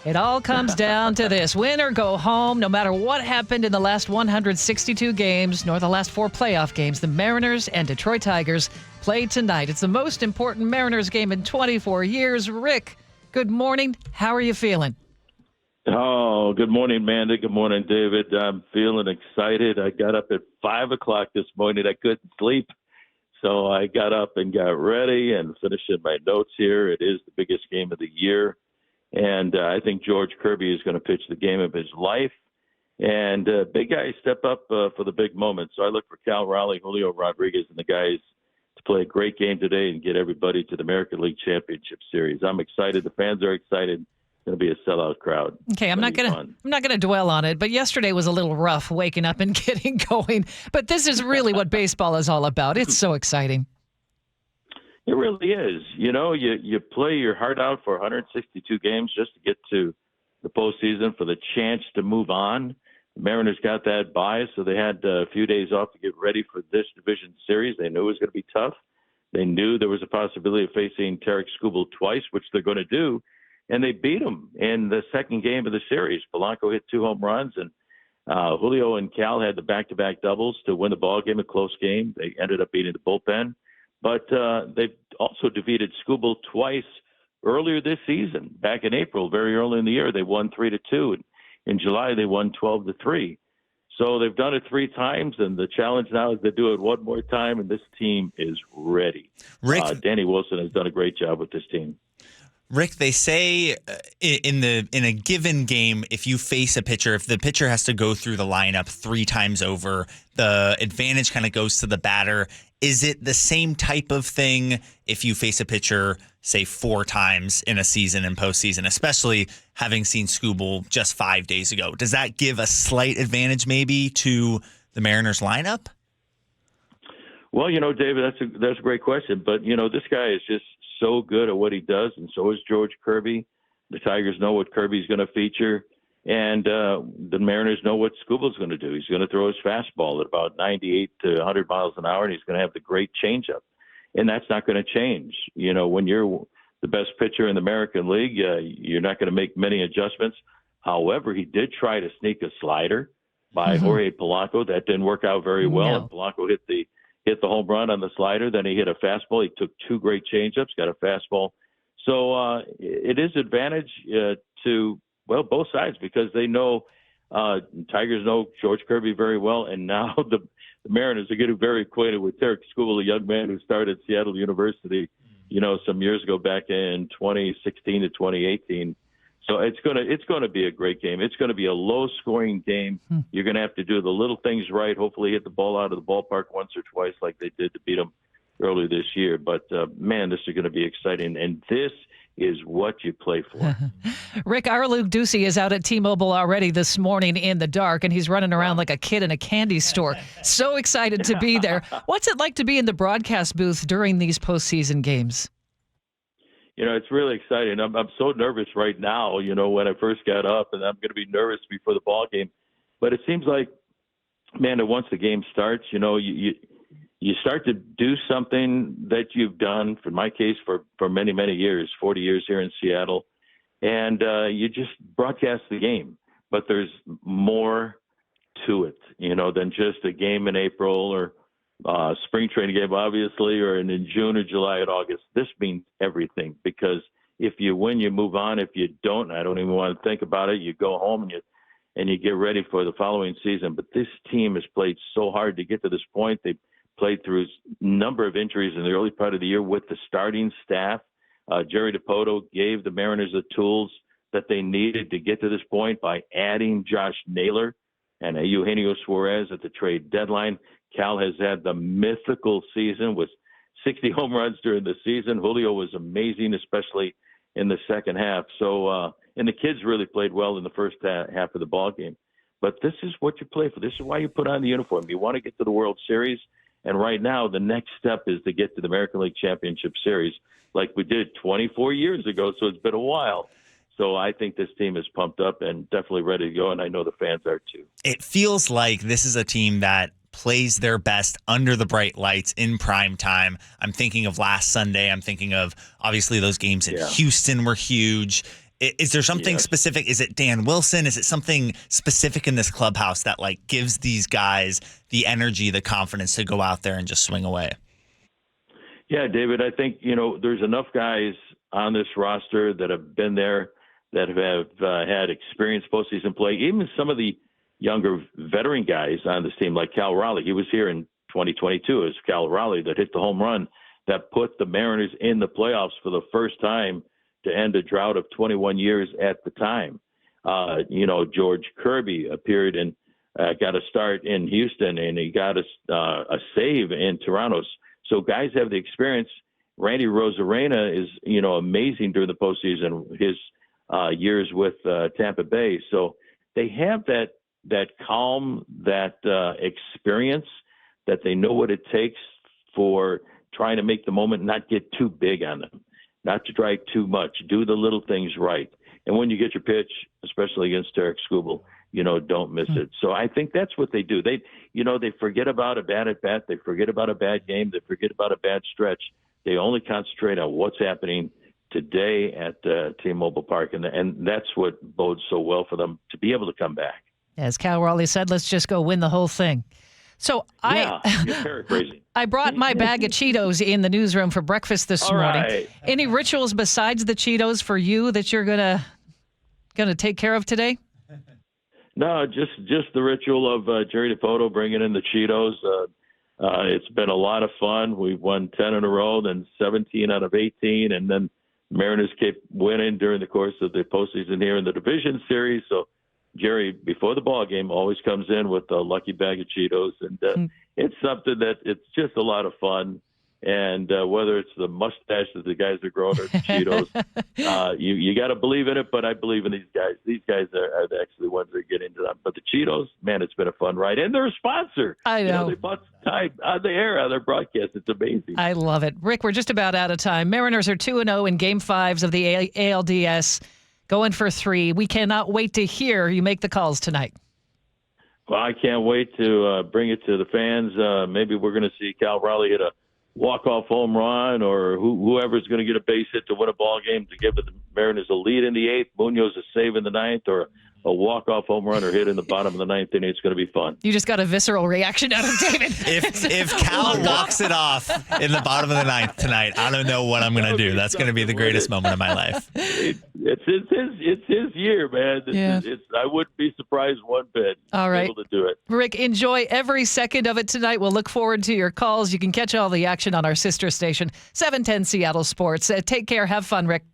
It all comes down to this. Win or go home, no matter what happened in the last 162 games, nor the last 4 playoff games, the Mariners and Detroit Tigers play tonight. It's the most important Mariners game in 24 years. Rick, good morning. How are you feeling? Oh, good morning, Amanda. Good morning, David. I'm feeling excited. I got up at 5 o'clock this morning. I couldn't sleep. So I got up and got ready and finishing my notes here. It is the biggest game of the year. And I think George Kirby is going to pitch the game of his life. And big guys step up for the big moment. So I look for Cal Raleigh, Julio Rodriguez, and the guys to play a great game today and get everybody to the American League Championship Series. I'm excited. The fans are excited. It's going to be a sellout crowd. Okay, I'm not gonna dwell on it, but yesterday was a little rough waking up and getting going. But this is really what baseball is all about. It's so exciting. It really is. You know, you play your heart out for 162 games just to get to the postseason for the chance to move on. The Mariners got that bye, so they had a few days off to get ready for this division series. They knew it was going to be tough. They knew there was a possibility of facing Tarek Skubal twice, which they're going to do, and they beat him in the second game of the series. Polanco hit 2 home runs, and Julio and Cal had the back-to-back doubles to win the ball game, a close game. They ended up beating the bullpen. But they've also defeated Skubal twice earlier this season. Back in April, very early in the year, they won 3-2. And in July, they won 12-3. So they've done it 3 times, and the challenge now is to do it one more time, and this team is ready. Rick, Danny Wilson has done a great job with this team. Rick, they say in a given game, if you face a pitcher, if the pitcher has to go through the lineup 3 times over, the advantage kind of goes to the batter. Is it the same type of thing if you face a pitcher, say, 4 times in a season and postseason, especially having seen Skubal just 5 days ago? Does that give a slight advantage maybe to the Mariners lineup? Well, you know, David, that's a great question. But, you know, this guy is just so good at what he does, and so is George Kirby. The Tigers know what Kirby's going to feature, and the Mariners know what Skubal's going to do. He's going to throw his fastball at about 98 to 100 miles an hour, and he's going to have the great changeup. And that's not going to change. You know, when you're the best pitcher in the American League, you're not going to make many adjustments. However, he did try to sneak a slider by Jorge Polanco. That didn't work out very well, and Polanco hit the home run on the slider. Then he hit a fastball. He took 2 great changeups, got a fastball. So it is advantage to, well, both sides, because they know Tigers know George Kirby very well, and now the Mariners are getting very acquainted with Tarek Skubal, a young man who started at Seattle University, you know, some years ago back in 2016 to 2018. So it's gonna be a great game. It's going to be a low-scoring game. You're going to have to do the little things right. Hopefully, hit the ball out of the ballpark once or twice, like they did to beat them earlier this year. But man, this is going to be exciting, and this is what you play for. Rick, Arlug Ducey is out at T-Mobile already this morning in the dark, and he's running around like a kid in a candy store. So excited to be there. What's it like to be in the broadcast booth during these postseason games? You know, it's really exciting. I'm so nervous right now, you know, when I first got up, and I'm going to be nervous before the ball game. But it seems like, man, that once the game starts, you know, you start to do something that you've done, for my case, for many, many years, 40 years here in Seattle, and you just broadcast the game. But there's more to it, you know, than just a game in April or spring training game, obviously, or in June or July or August. This means everything, because if you win, you move on. If you don't, I don't even want to think about it. You go home and you get ready for the following season. But this team has played so hard to get to this point. They played through a number of injuries in the early part of the year with the starting staff. Jerry DiPoto gave the Mariners the tools that they needed to get to this point by adding Josh Naylor and Eugenio Suarez at the trade deadline. Cal has had the mythical season with 60 home runs during the season. Julio was amazing, especially in the second half. So, and the kids really played well in the first half of the ball game. But this is what you play for. This is why you put on the uniform. You want to get to the World Series. And right now, the next step is to get to the American League Championship Series like we did 24 years ago. So it's been a while. So I think this team is pumped up and definitely ready to go, and I know the fans are too. It feels like this is a team that plays their best under the bright lights in prime time. I'm thinking of last Sunday. I'm thinking of, obviously, those games in Houston were huge. Is there something Yes. specific? Is it Dan Wilson? Is it something specific in this clubhouse that like gives these guys the energy, the confidence to go out there and just swing away? Yeah, David, I think, there's enough guys on this roster that have been there, that have had experienced postseason play. Even some of the younger veteran guys on this team, like Cal Raleigh. He was here in 2022. It was Cal Raleigh that hit the home run that put the Mariners in the playoffs for the first time to end a drought of 21 years at the time. George Kirby appeared and got a start in Houston, and he got a save in Toronto. So guys have the experience. Randy Rosarena is, amazing during the postseason, his years with Tampa Bay. So they have that calm, that experience, that they know what it takes for trying to make the moment not get too big on them, not to try too much, do the little things right. And when you get your pitch, especially against Derek Skubal, don't miss it. So I think that's what they do. They forget about a bad at bat. They forget about a bad game. They forget about a bad stretch. They only concentrate on what's happening today at T-Mobile Park. And that's what bodes so well for them to be able to come back. As Cal Raleigh said, let's just go win the whole thing. So you're paraphrasing. I brought my bag of Cheetos in the newsroom for breakfast this morning. Right. Any rituals besides the Cheetos for you that you're gonna take care of today? No, just the ritual of Jerry DePoto bringing in the Cheetos. It's been a lot of fun. We've won 10 in a row, then 17 out of 18, and then Mariners kept winning during the course of the postseason here in the division series. So Jerry, before the ball game, always comes in with a lucky bag of Cheetos, and it's something that it's just a lot of fun. And whether it's the mustache that the guys are growing or the Cheetos, you got to believe in it. But I believe in these guys. These guys are actually the ones that get into them. But the Cheetos, man, it's been a fun ride. And they're a sponsor. I know. They bought time on the air on their broadcast. It's amazing. I love it. Rick, we're just about out of time. Mariners are 2-0 in Game 5s of the ALDS, going for 3. We cannot wait to hear you make the calls tonight. Well, I can't wait to bring it to the fans. Maybe we're going to see Cal Raleigh hit a walk-off home run, or whoever's going to get a base hit to win a ball game to give the Mariners a lead in the 8th. Munoz a save in the 9th, or a walk-off home run or hit in the bottom of the 9th inning. It's going to be fun. You just got a visceral reaction out of David. If Cal walks it off in the bottom of the 9th tonight, I don't know what I'm going to do. That's going to be the greatest moment of my life. It's his year, man. I wouldn't be surprised one bit. All right. Able to do it. Rick, enjoy every second of it tonight. We'll look forward to your calls. You can catch all the action on our sister station, 710 Seattle Sports. Take care. Have fun, Rick.